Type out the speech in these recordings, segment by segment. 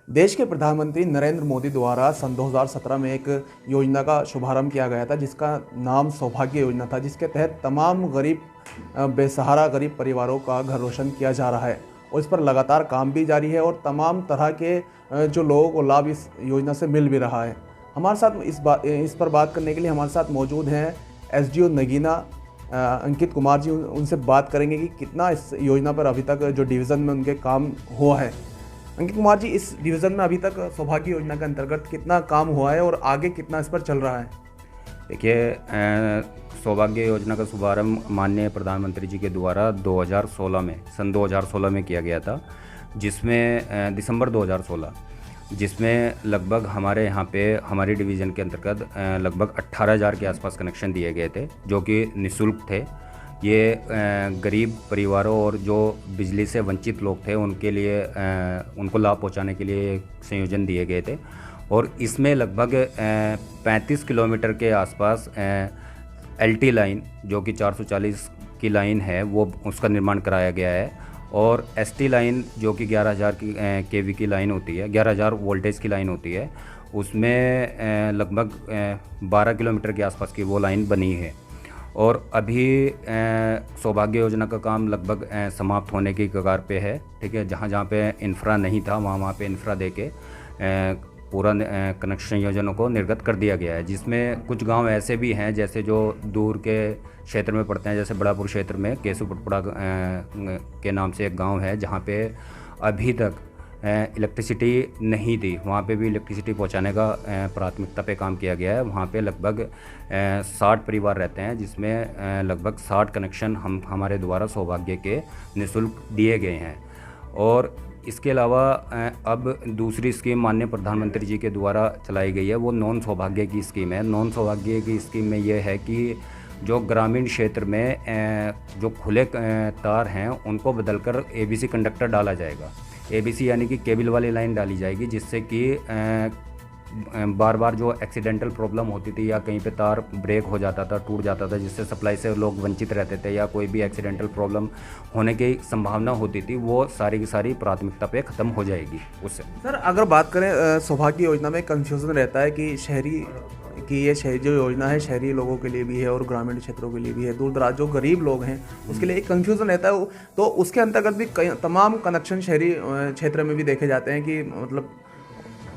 देश के प्रधानमंत्री नरेंद्र मोदी द्वारा सन 2017 में एक योजना का शुभारंभ किया गया था जिसका नाम सौभाग्य योजना था, जिसके तहत तमाम गरीब बेसहारा गरीब परिवारों का घर रोशन किया जा रहा है और इस पर लगातार काम भी जारी है और तमाम तरह के जो लोगों को लाभ इस योजना से मिल भी रहा है। हमारे साथ इस पर बात करने के लिए हमारे साथ मौजूद हैं एसडीओ नगीना अंकित कुमार जी। उनसे बात करेंगे कि कितना इस योजना पर अभी तक जो डिवीज़न में उनके काम हुआ है। अंकित कुमार जी, इस डिवीज़न में अभी तक सौभाग्य योजना के अंतर्गत कितना काम हुआ है और आगे कितना इस पर चल रहा है? देखिए, सौभाग्य योजना का शुभारंभ माननीय प्रधानमंत्री जी के द्वारा 2016 में सन 2016 में किया गया था, जिसमें दिसंबर 2016 जिसमें लगभग हमारे यहाँ पे हमारी डिवीज़न के अंतर्गत लगभग 18,000 के आसपास कनेक्शन दिए गए थे, जो कि निःशुल्क थे। ये गरीब परिवारों और जो बिजली से वंचित लोग थे उनके लिए उनको लाभ पहुँचाने के लिए संयोजन दिए गए थे। और इसमें लगभग 35 किलोमीटर के आसपास एलटी लाइन, जो कि 440 की लाइन है, वो उसका निर्माण कराया गया है। और एसटी लाइन, जो कि 11,000 की केवी की लाइन होती है, 11,000 वोल्टेज की लाइन होती है, उसमें लगभग 12 किलोमीटर के आसपास की वो लाइन बनी है। और अभी सौभाग्य योजना का काम लगभग समाप्त होने की कगार पे है। ठीक है, जहाँ जहाँ पे इंफ्रा नहीं था वहाँ पे इंफ्रा देके पूरा कनेक्शन योजनाओं को निर्गत कर दिया गया है। जिसमें कुछ गांव ऐसे भी हैं जैसे जो दूर के क्षेत्र में पड़ते हैं, जैसे बड़ापुर क्षेत्र में केसु पटपड़ा के नाम से एक गांव है, जहां पे अभी तक इलेक्ट्रिसिटी नहीं थी। वहां पे भी इलेक्ट्रिसिटी पहुंचाने का प्राथमिकता पे काम किया गया है। वहां पे लगभग 60 परिवार रहते हैं, जिसमें लगभग 60 कनेक्शन हमारे द्वारा सौभाग्य के निःशुल्क दिए गए हैं। और इसके अलावा अब दूसरी स्कीम माननीय प्रधानमंत्री जी के द्वारा चलाई गई है, वो नॉन सौभाग्य की स्कीम है। नॉन सौभाग्य की स्कीम में ये है कि जो ग्रामीण क्षेत्र में जो खुले तार हैं उनको बदलकर एबीसी कंडक्टर डाला जाएगा। एबीसी यानी कि केबल वाली लाइन डाली जाएगी, जिससे कि बार बार जो एक्सीडेंटल प्रॉब्लम होती थी या कहीं पे तार ब्रेक हो जाता था, टूट जाता था, जिससे सप्लाई से लोग वंचित रहते थे, या कोई भी एक्सीडेंटल प्रॉब्लम होने की संभावना होती थी, वो सारी की सारी प्राथमिकता पे ख़त्म हो जाएगी उससे। सर, अगर बात करें सौभाग्य योजना में कंफ्यूजन रहता है कि ये शहरी जो योजना है शहरी लोगों के लिए भी है और ग्रामीण क्षेत्रों के लिए भी है। दूर दराज जो गरीब लोग हैं उसके लिए एक कंफ्यूजन रहता है, तो उसके अंतर्गत भी तमाम कनेक्शन शहरी क्षेत्र में भी देखे जाते हैं कि मतलब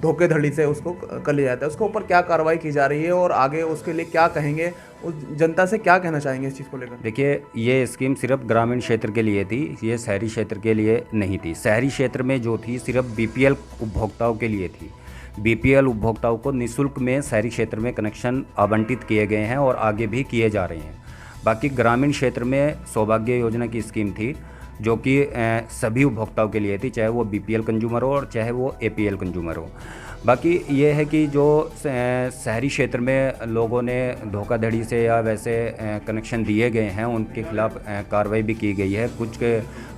धोखाधड़ी से उसको कर लिया जाता है। उसके ऊपर क्या कार्रवाई की जा रही है और आगे उसके लिए क्या कहेंगे, उस जनता से क्या कहना चाहेंगे इस चीज़ को लेकर? देखिए, ये स्कीम सिर्फ ग्रामीण क्षेत्र के लिए थी, ये शहरी क्षेत्र के लिए नहीं थी। शहरी क्षेत्र में जो थी सिर्फ बीपीएल उपभोक्ताओं के लिए थी। बीपीएल उपभोक्ताओं को निःशुल्क में शहरी क्षेत्र में कनेक्शन आवंटित किए गए हैं और आगे भी किए जा रहे हैं। बाकी ग्रामीण क्षेत्र में सौभाग्य योजना की स्कीम थी, जो कि सभी उपभोक्ताओं के लिए थी, चाहे वो बीपीएल कंज्यूमर हो और चाहे वो एपीएल कंज्यूमर हो। बाकी ये है कि जो शहरी क्षेत्र में लोगों ने धोखाधड़ी से या वैसे कनेक्शन दिए गए हैं उनके खिलाफ कार्रवाई भी की गई है। कुछ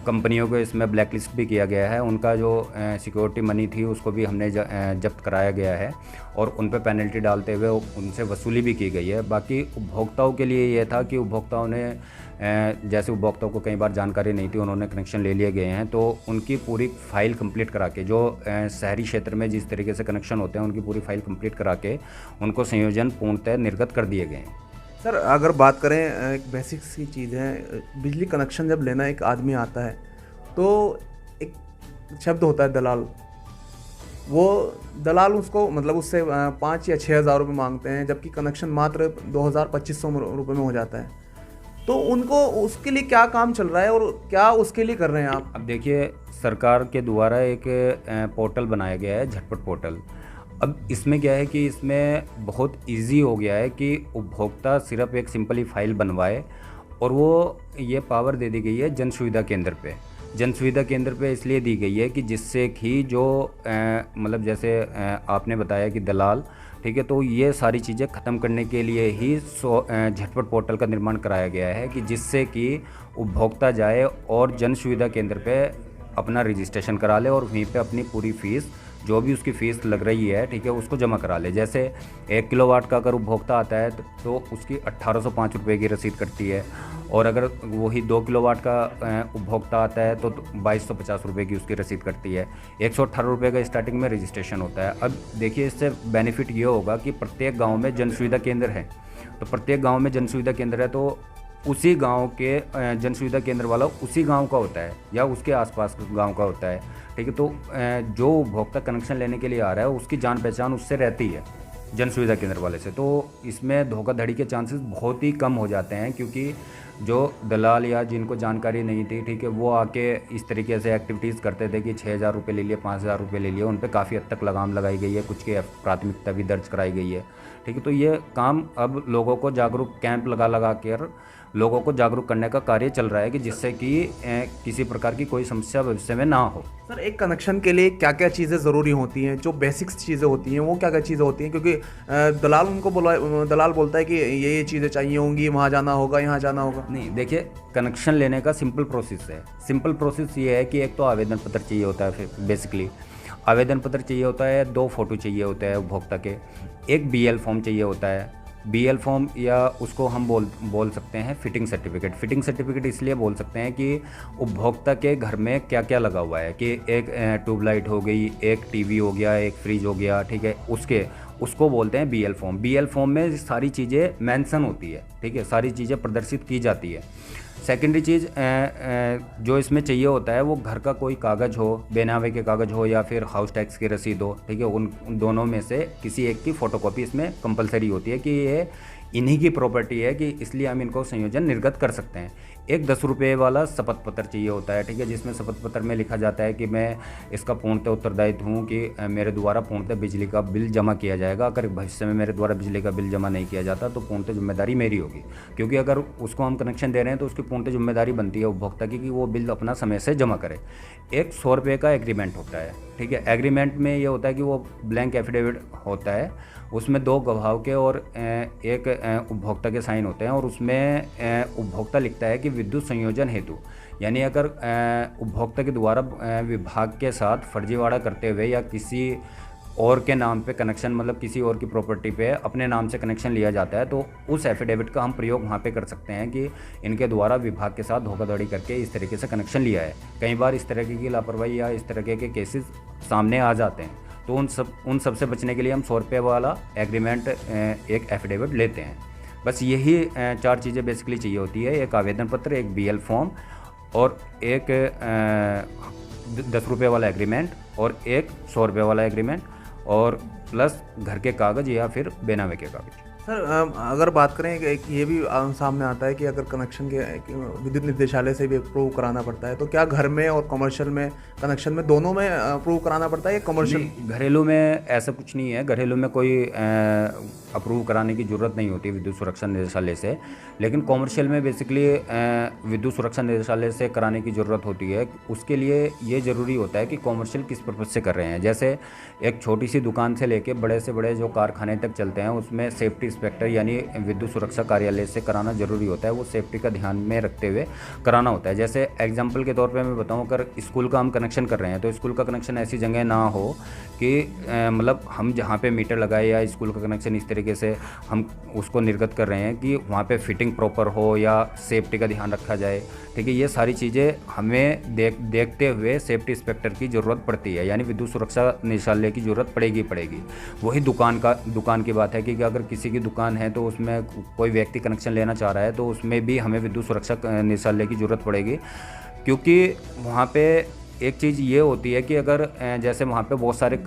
कंपनियों को इसमें ब्लैकलिस्ट भी किया गया है। उनका जो सिक्योरिटी मनी थी उसको भी हमने जब्त कराया गया है और उन पर पेनल्टी डालते हुए उनसे वसूली भी की गई है। बाकी उपभोक्ताओं के लिए ये था कि उपभोक्ताओं ने जैसे उपभोक्ताओं को कई बार जानकारी नहीं थी, उन्होंने कनेक्शन ले लिए गए हैं, तो उनकी पूरी फाइल कंप्लीट करा के, जो शहरी क्षेत्र में जिस तरीके से कनेक्शन होते हैं उनकी पूरी फाइल कंप्लीट करा के उनको संयोजन पूर्णतः निर्गत कर दिए गए हैं। सर, अगर बात करें, एक बेसिक सी चीज़ है, बिजली कनेक्शन जब लेना एक आदमी आता है तो एक शब्द होता है दलाल। वो दलाल उसको मतलब उससे 5 या 6,000 रुपये मांगते हैं, जबकि कनेक्शन मात्र 2,000-2,500 रुपये में हो जाता है। तो उनको उसके लिए क्या काम चल रहा है और क्या उसके लिए कर रहे हैं आप? अब देखिए, सरकार के द्वारा एक पोर्टल बनाया गया है, झटपट पोर्टल। अब इसमें क्या है कि इसमें बहुत इजी हो गया है कि उपभोक्ता सिर्फ एक सिंपली फाइल बनवाए, और वो ये पावर दे दी गई है जन सुविधा केंद्र पे। जन सुविधा केंद्र पे इसलिए दी गई है कि जिससे कि जो मतलब जैसे आपने बताया कि दलाल, ठीक है, तो ये सारी चीज़ें ख़त्म करने के लिए ही झटपट पोर्टल का निर्माण कराया गया है, कि जिससे कि उपभोक्ता जाए और जन सुविधा केंद्र पे अपना रजिस्ट्रेशन करा ले और वहीं पे अपनी पूरी फ़ीस, जो भी उसकी फ़ीस लग रही है, ठीक है, उसको जमा करा ले। जैसे 1 किलोवाट का अगर उपभोक्ता आता है तो उसकी 1,805 रुपये की रसीद कटती है, और अगर वही 2 किलोवाट का उपभोक्ता आता है तो 2250 रुपये की उसकी रसीद कटती है। 118 रुपये का स्टार्टिंग में रजिस्ट्रेशन होता है। अब देखिए, इससे बेनिफिट ये होगा कि प्रत्येक गाँव में जन सुविधा केंद्र है, तो प्रत्येक गाँव में जन सुविधा केंद्र है तो उसी गांव के जन सुविधा केंद्र वाला उसी गांव का होता है या उसके आसपास गांव का होता है, ठीक है। तो जो उपभोक्ता कनेक्शन लेने के लिए आ रहा है उसकी जान पहचान उससे रहती है जन सुविधा केंद्र वाले से, तो इसमें धोखाधड़ी के चांसेस बहुत ही कम हो जाते हैं, क्योंकि जो दलाल या जिनको जानकारी नहीं थी, ठीक है, वो आके इस तरीके से एक्टिविटीज़ करते थे कि 6,000 रुपये ले लिए, 5,000 रुपये ले लिए, उन पर काफ़ी हद तक लगाम लगाई गई है, कुछ की प्राथमिकता भी दर्ज कराई गई है, ठीक है। तो ये काम अब लोगों को जागरूक कैंप लगा कर लोगों को जागरूक करने का कार्य चल रहा है कि जिससे कि किसी प्रकार की कोई समस्या भविष्य में ना हो। सर, एक कनेक्शन के लिए क्या क्या चीज़ें ज़रूरी होती हैं, जो बेसिक्स चीज़ें होती हैं वो क्या क्या चीज़ें होती हैं? क्योंकि दलाल बोलता है कि ये चीज़ें चाहिए होंगी, वहाँ जाना होगा, यहाँ जाना होगा। नहीं, देखिए, कनेक्शन लेने का सिंपल प्रोसेस है। सिंपल प्रोसेस ये है कि एक तो आवेदन पत्र चाहिए होता है, फिर बेसिकली आवेदन पत्र चाहिए होता है, 2 फोटो चाहिए होते हैं उपभोक्ता के, एक BL फॉर्म चाहिए होता है। BL फॉर्म या उसको हम बोल सकते हैं फिटिंग सर्टिफिकेट। फिटिंग सर्टिफिकेट इसलिए बोल सकते हैं कि उपभोक्ता के घर में क्या क्या लगा हुआ है, कि एक ट्यूबलाइट हो गई, एक टीवी हो गया, एक फ्रिज हो गया, ठीक है, उसको बोलते हैं BL फॉर्म। BL फॉर्म में सारी चीज़ें मेंशन होती है, ठीक है, सारी चीज़ें प्रदर्शित की जाती है। सेकेंडरी चीज़ जो इसमें चाहिए होता है वो घर का कोई कागज़ हो, बेनामे के कागज़ हो या फिर हाउस टैक्स की रसीद हो, ठीक है, उन दोनों में से किसी एक की फ़ोटोकॉपी इसमें कंपलसरी होती है कि ये इन्हीं की प्रॉपर्टी है, कि इसलिए हम इनको संयोजन निर्गत कर सकते हैं। एक 10 रुपये वाला शपथ पत्र चाहिए होता है, ठीक है, जिसमें शपथ पत्र में लिखा जाता है कि मैं इसका पूर्णतः उत्तरदायित्व हूँ कि मेरे द्वारा पूर्णतः बिजली का बिल जमा किया जाएगा। अगर भविष्य में मेरे द्वारा बिजली का बिल जमा नहीं किया जाता तो पूर्णतः जिम्मेदारी मेरी होगी, क्योंकि अगर उसको हम कनेक्शन दे रहे हैं तो उसकी पूर्णतः जिम्मेदारी बनती है उपभोक्ता की कि वो बिल अपना समय से जमा करे। एक 100 रुपये का एग्रीमेंट होता है, ठीक है। एग्रीमेंट में ये होता है कि वो ब्लैंक एफिडेविट होता है, उसमें 2 गवाह के और एक उपभोक्ता के साइन होते हैं, और उसमें उपभोक्ता लिखता है कि विद्युत संयोजन हेतु, यानी अगर उपभोक्ता के द्वारा विभाग के साथ फर्जीवाड़ा करते हुए या किसी और के नाम पे कनेक्शन, मतलब किसी और की प्रॉपर्टी पे अपने नाम से कनेक्शन लिया जाता है, तो उस एफिडेविट का हम प्रयोग वहाँ पे कर सकते हैं कि इनके द्वारा विभाग के साथ धोखाधड़ी करके इस तरीके से कनेक्शन लिया है। कई बार इस तरह की लापरवाही या इस तरह के केसेस सामने आ जाते हैं, तो उन सब से बचने के लिए हम 100 रुपये वाला एग्रीमेंट, एक एफिडेविट लेते हैं। बस यही 4 चीज़ें बेसिकली चाहिए होती है, एक आवेदन पत्र, एक BL फॉर्म और एक 10 रुपये वाला एग्रीमेंट और एक 100 रुपये वाला एग्रीमेंट, और प्लस घर के कागज़ या फिर बेनामे के कागज़। सर, अगर बात करें कि एक ये भी सामने आता है कि अगर कनेक्शन के विद्युत निर्देशालय से भी अप्रूव कराना पड़ता है, तो क्या घर में और कमर्शियल में, कनेक्शन में, दोनों में अप्रूव कराना पड़ता है या कमर्शियल? घरेलू में ऐसा कुछ नहीं है, घरेलू में कोई अप्रूव कराने की ज़रूरत नहीं होती विद्युत सुरक्षा निदेशालय से, लेकिन कॉमर्शियल में बेसिकली विद्युत सुरक्षा निदेशालय से कराने की ज़रूरत होती है। उसके लिए ये ज़रूरी होता है कि कॉमर्शियल किस पर्पज़ से कर रहे हैं। जैसे एक छोटी सी दुकान से लेके बड़े से बड़े जो कारखाने तक चलते हैं, उसमें सेफ्टी इंस्पेक्टर यानी विद्युत सुरक्षा कार्यालय से कराना जरूरी होता है, वो सेफ्टी का ध्यान में रखते हुए कराना होता है। जैसे एग्जांपल के तौर पे मैं बताऊं, अगर स्कूल का हम कनेक्शन कर रहे हैं तो स्कूल का कनेक्शन ऐसी जगह ना हो कि मतलब हम जहाँ पे मीटर लगाए या स्कूल का कनेक्शन इस तरीके से हम उसको निर्गत कर रहे हैं कि वहाँ पे फिटिंग प्रॉपर हो या सेफ्टी का ध्यान रखा जाए, ठीक है। ये सारी चीज़ें हमें देखते हुए सेफ्टी इंस्पेक्टर की ज़रूरत पड़ती है, यानी विद्युत सुरक्षा निदेशालय की ज़रूरत पड़ेगी। वही दुकान की बात है कि अगर किसी की दुकान है तो उसमें कोई व्यक्ति कनेक्शन लेना चाह रहा है तो उसमें भी हमें विद्युत सुरक्षा निदेशालय की ज़रूरत पड़ेगी, क्योंकि वहाँ पे एक चीज़ ये होती है कि अगर जैसे वहाँ पे बहुत सारे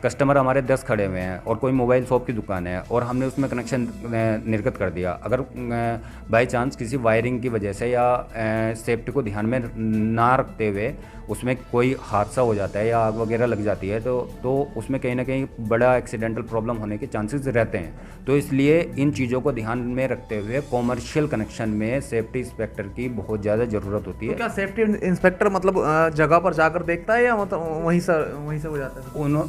कस्टमर हमारे 10 खड़े हुए हैं और कोई मोबाइल शॉप की दुकान है और हमने उसमें कनेक्शन निर्गत कर दिया, अगर बाई चांस किसी वायरिंग की वजह से या सेफ्टी को ध्यान में ना रखते हुए उसमें कोई हादसा हो जाता है या आग वगैरह लग जाती है तो उसमें कहीं ना कहीं बड़ा एक्सीडेंटल प्रॉब्लम होने के चांसेस रहते हैं। तो इसलिए इन चीज़ों को ध्यान में रखते हुए कॉमर्शियल कनेक्शन में सेफ्टी इंस्पेक्टर की बहुत ज़्यादा ज़रूरत होती है। तो क्या सेफ्टी इंस्पेक्टर मतलब जगह पर जाकर देखता है या मतलब वहीं से हो जाता है?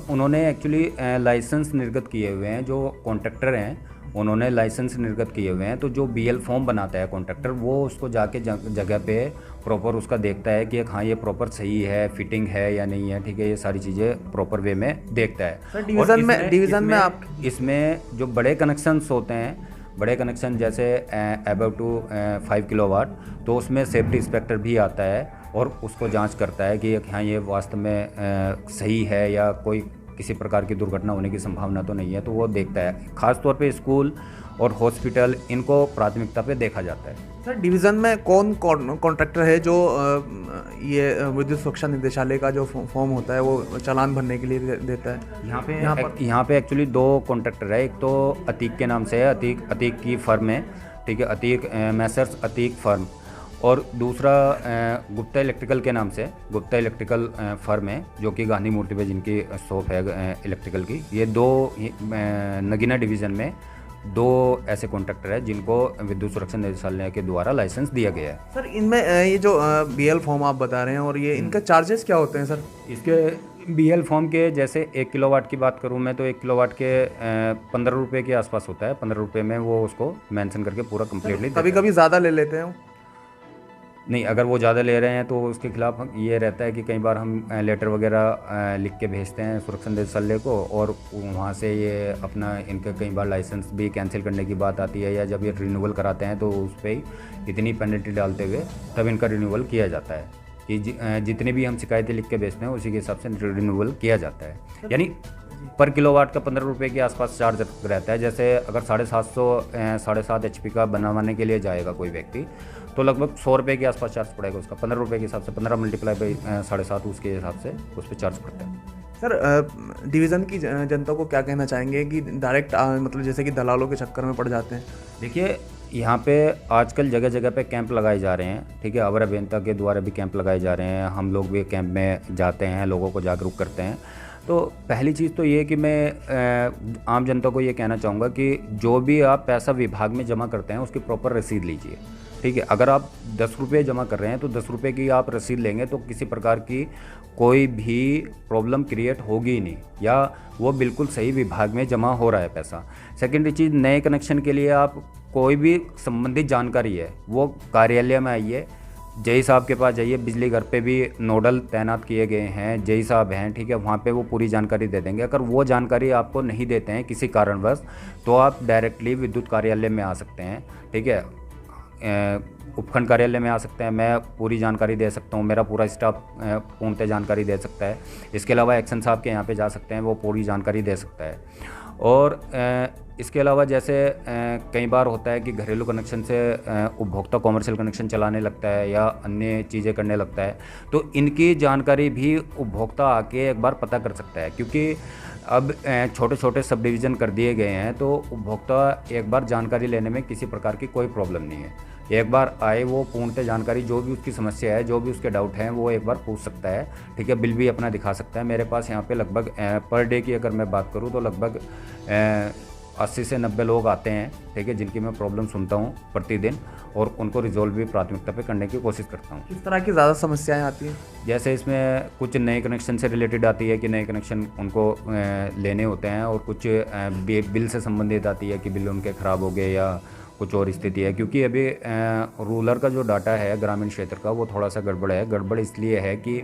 उन्होंने एक्चुअली लाइसेंस निर्गत किए हुए हैं, जो कॉन्ट्रैक्टर हैं उन्होंने लाइसेंस निर्गत किए हुए हैं, तो जो BL फॉर्म बनाता है कॉन्ट्रैक्टर वो उसको जाके जगह पे प्रॉपर उसका देखता है कि हाँ ये प्रॉपर सही है, फिटिंग है या नहीं है, ठीक है, ये सारी चीज़ें प्रॉपर वे में देखता है। डिवीज़न में आप इसमें जो बड़े कनेक्शंस होते हैं बड़े कनेक्शन जैसे अबव टू 5 किलोवाट, तो उसमें सेफ्टी इंस्पेक्टर भी आता है और उसको जांच करता है कि हाँ ये वास्तव में सही है या कोई किसी प्रकार की दुर्घटना होने की संभावना तो नहीं है, तो वो देखता है। ख़ासतौर पे स्कूल और हॉस्पिटल, इनको प्राथमिकता पे देखा जाता है। सर डिवीज़न में कौन कॉन्ट्रैक्टर है जो ये विद्युत सुरक्षा निदेशालय का जो फॉर्म होता है वो चालान भरने के लिए देता है? यहाँ पे एक्चुअली 2 कॉन्ट्रैक्टर है। एक तो अतीक के नाम से है, अतीक की फर्म है, ठीक है, अतीक मैसर्स अतीक फर्म, और दूसरा गुप्ता इलेक्ट्रिकल के नाम से गुप्ता इलेक्ट्रिकल फर्म है, जो कि गांधी मूर्ति पे जिनकी शॉप है इलेक्ट्रिकल की। ये 2 नगीना डिवीज़न में 2 ऐसे कॉन्ट्रैक्टर है जिनको विद्युत सुरक्षा निदेशालय के द्वारा लाइसेंस दिया गया है। सर इनमें ये जो बीएल फॉर्म आप बता रहे हैं और ये इनका चार्जेस क्या होते हैं सर? इसके बीएल फॉर्म के जैसे 1 किलोवाट की बात करूं मैं, तो 1 किलोवाट के 15 रुपये के आसपास होता है। 15 रुपये में वो उसको मेंशन करके पूरा कम्प्लीटली। कभी कभी ज़्यादा ले लेते हैं? नहीं, अगर वो ज़्यादा ले रहे हैं तो उसके खिलाफ ये रहता है कि कई बार हम लेटर वगैरह लिख के भेजते हैं सुरक्षा निदेशालय को, और वहाँ से ये अपना इनका कई बार लाइसेंस भी कैंसिल करने की बात आती है, या जब ये रिन्यूअल कराते हैं तो उस पर ही इतनी पेनल्टी डालते हुए तब इनका रिन्यूअल किया जाता है कि जितने भी हम शिकायतें लिख के भेजते हैं उसी के हिसाब से रिन्यूअल किया जाता है। यानी पर किलोवाट का 15 रुपये के आसपास चार्ज रहता है। जैसे अगर 7.5 HP का बनवाने के लिए जाएगा कोई व्यक्ति, तो लगभग 100 रुपये के आसपास चार्ज पड़ेगा उसका। 15 रुपये के हिसाब से 15 मल्टीप्लाई बाई 7.5, उसके हिसाब से उस पर चार्ज पड़ता है। सर डिवीज़न की जनता को क्या कहना चाहेंगे कि डायरेक्ट मतलब जैसे कि दलालों के चक्कर में पड़ जाते हैं? देखिए, यहाँ पे आजकल जगह जगह पे कैंप लगाए जा रहे हैं, ठीक है, अवर अभियंता के द्वारा भी कैंप लगाए जा रहे हैं। हम लोग भी कैंप में जाते हैं, लोगों को जागरूक करते हैं। तो पहली चीज़ तो ये कि मैं आम जनता को ये कहना चाहूँगा कि जो भी आप पैसा विभाग में जमा करते हैं उसकी प्रॉपर रसीद लीजिए, ठीक है। अगर आप 10 रुपये जमा कर रहे हैं तो 10 रुपये की आप रसीद लेंगे तो किसी प्रकार की कोई भी प्रॉब्लम क्रिएट होगी ही नहीं, या वो बिल्कुल सही विभाग में जमा हो रहा है पैसा। सेकेंडरी चीज़, नए कनेक्शन के लिए आप कोई भी संबंधित जानकारी है वो कार्यालय में आइए, जय साहब के पास जाइए। बिजली घर पे भी नोडल तैनात किए गए हैं, जय साहब हैं, ठीक है, वहाँ पे वो पूरी जानकारी दे देंगे। अगर वो जानकारी आपको नहीं देते हैं किसी कारणवश, तो आप डायरेक्टली विद्युत कार्यालय में आ सकते हैं, ठीक है, उपखंड कार्यालय में आ सकते हैं। मैं पूरी जानकारी दे सकता हूँ, मेरा पूरा स्टाफ पूर्णतः जानकारी दे सकता है। इसके अलावा एक्शन साहब के यहाँ पे जा सकते हैं, वो पूरी जानकारी दे सकता है। और इसके अलावा जैसे कई बार होता है कि घरेलू कनेक्शन से उपभोक्ता कॉमर्शियल कनेक्शन चलाने लगता है या अन्य चीज़ें करने लगता है, तो इनकी जानकारी भी उपभोक्ता आके एक बार पता कर सकता है। क्योंकि अब छोटे छोटे सब डिवीज़न कर दिए गए हैं, तो उपभोक्ता एक बार जानकारी लेने में किसी प्रकार की कोई प्रॉब्लम नहीं है। एक बार आए, वो पूर्णतः जानकारी, जो भी उसकी समस्या है, जो भी उसके डाउट हैं, वो एक बार पूछ सकता है, ठीक है, बिल भी अपना दिखा सकता है। मेरे पास यहाँ पे लगभग पर डे की अगर मैं बात करूँ तो लगभग 80 से 90 लोग आते हैं, ठीक है, जिनकी मैं प्रॉब्लम सुनता हूँ प्रतिदिन, और उनको रिजॉल्व भी प्राथमिकता पे करने की कोशिश करता हूँ। किस तरह की ज़्यादा समस्याएं आती हैं? जैसे इसमें कुछ नए कनेक्शन से रिलेटेड आती है कि नए कनेक्शन उनको लेने होते हैं, और कुछ बिल से संबंधित आती है कि बिल उनके ख़राब हो गए या कुछ और स्थिति है। क्योंकि अभी रूरल का जो डाटा है ग्रामीण क्षेत्र का, वो थोड़ा सा गड़बड़ है। गड़बड़ इसलिए है कि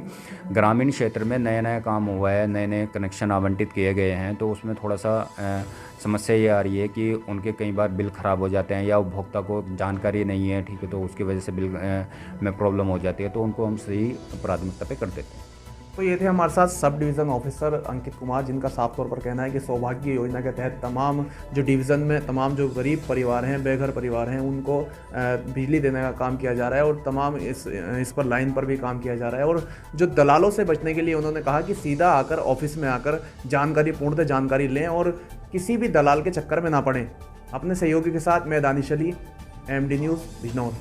ग्रामीण क्षेत्र में नया नया काम हुआ है, नए नए कनेक्शन आवंटित किए गए हैं, तो उसमें थोड़ा सा समस्या ये आ रही है कि उनके कई बार बिल ख़राब हो जाते हैं, या उपभोक्ता को जानकारी नहीं है, ठीक है, तो उसकी वजह से बिल में प्रॉब्लम हो जाती है, तो उनको हम सही प्राथमिकता पे कर देते हैं। तो ये थे हमारे साथ sub division officer Ankit Kumar, जिनका साफ तौर पर कहना है कि सौभाग्य योजना के तहत तमाम जो डिवीज़न में तमाम जो गरीब परिवार हैं, बेघर परिवार हैं, उनको बिजली देने का काम किया जा रहा है, और तमाम इस पर लाइन पर भी काम किया जा रहा है। और जो दलालों से बचने के लिए उन्होंने कहा कि सीधा आकर ऑफिस में आकर पूर्णतः जानकारी लें और किसी भी दलाल के चक्कर में ना पड़ें। अपने सहयोगी के साथ मैं दानिश अली, MD न्यूज़, बिजनौर।